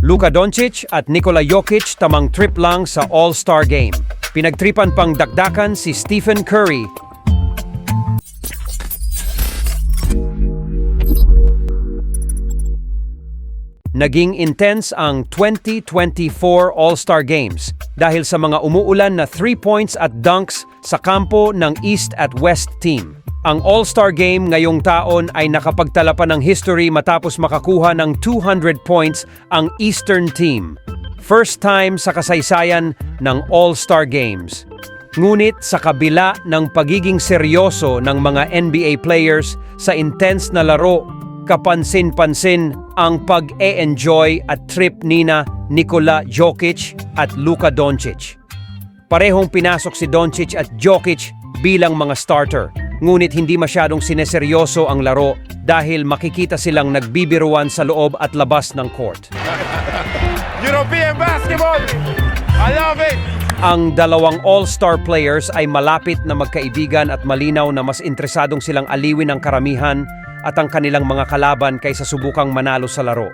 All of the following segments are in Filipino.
Luka Doncic at Nikola Jokic tamang trip lang sa All-Star Game. Pinagtripan pang dakdakan si Stephen Curry. Naging intense ang 2024 All-Star Games dahil sa mga umuulan na 3 points at dunks sa kampo ng East at West team. Ang All-Star Game ngayong taon ay nakapagtala pa ng history matapos makakuha ng 200 points ang Eastern team. First time sa kasaysayan ng All-Star Games. Ngunit sa kabila ng pagiging seryoso ng mga NBA players sa intense na laro, kapansin-pansin ang pag-e-enjoy at trip nina Nikola Jokic at Luka Doncic. Parehong pinasok si Doncic at Jokic bilang mga starter, ngunit hindi masyadong sineseryoso ang laro dahil makikita silang nagbibiruan sa loob at labas ng court. European basketball! I love it! Ang dalawang all-star players ay malapit na magkaibigan at malinaw na mas interesadong silang aliwin ang karamihan at ang kanilang mga kalaban kaysa subukang manalo sa laro.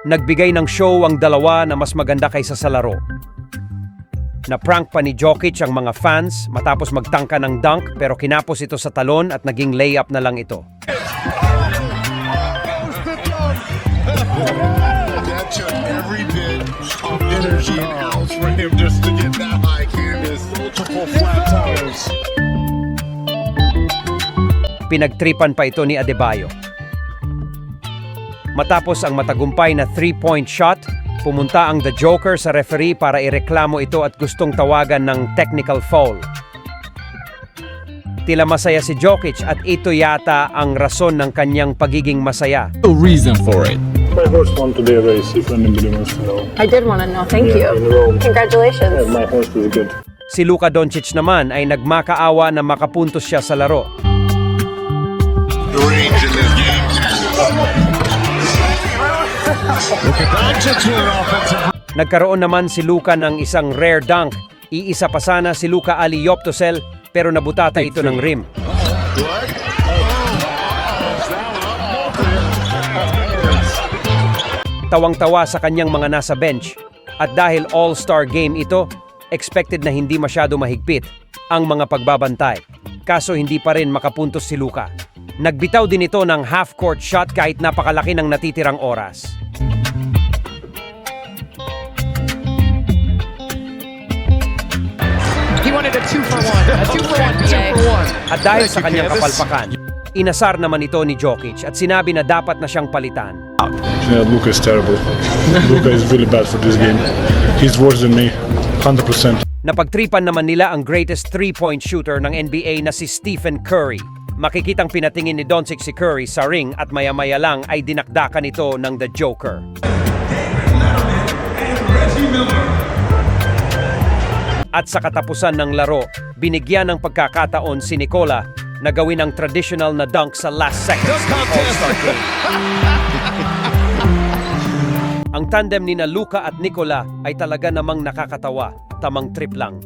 Nagbigay ng show ang dalawa na mas maganda kaysa sa laro. Na-prank pa ni Jokic ang mga fans matapos magtangka ng dunk pero kinapos ito sa talon at naging layup na lang ito. That took every bit of energy and ounce for him just to get that high canvas. Multiple flat tires. Pinagtripan pa ito ni Adebayo. Matapos ang matagumpay na 3-point shot, pumunta ang The Joker sa referee para ireklamo ito at gustong tawagan ng technical foul. Tila masaya si Jokic at ito yata ang rason ng kanyang pagiging masaya. No reason for it. My horse won today a race, if anybody wants to know. I did want to know. Thank Yeah, you. in Rome. Congratulations. My horse was good. Si Luka Doncic naman ay nagmakaawa na makapuntos siya sa laro. The range in this game. Nagkaroon naman si Luka ng isang rare dunk. Iisa pa sana si Luka Aliyoptosel pero nabutata ito ng rim. Tawang-tawa sa kanyang mga nasa bench at dahil all-star game ito, expected na hindi masyado mahigpit ang mga pagbabantay. Kaso hindi pa rin makapuntos si Luka. Nagbitaw din ito ng half-court shot kahit napakalaki ng natitirang oras. He wanted a 2-for-1. A 2-for-1. 2-for-1. At dahil sa kanyang kapalpakan, inasar naman ito ni Jokic at sinabi na dapat na siyang palitan. Yeah, Luka is terrible. Luka is really bad for this game. He's worse than me, 100%. Napagtripan naman nila ang greatest three-point shooter ng NBA na si Stephen Curry. Makikitang pinatingin ni Doncic si Curry sa ring at maya-maya lang ay dinakdakan ito ng The Joker. At sa katapusan ng laro, binigyan ng pagkakataon si Nikola na gawin ang traditional na dunk sa last seconds ng All-Star Game. Ang tandem ni Luka at Nikola ay talaga namang nakakatawa, tamang trip lang.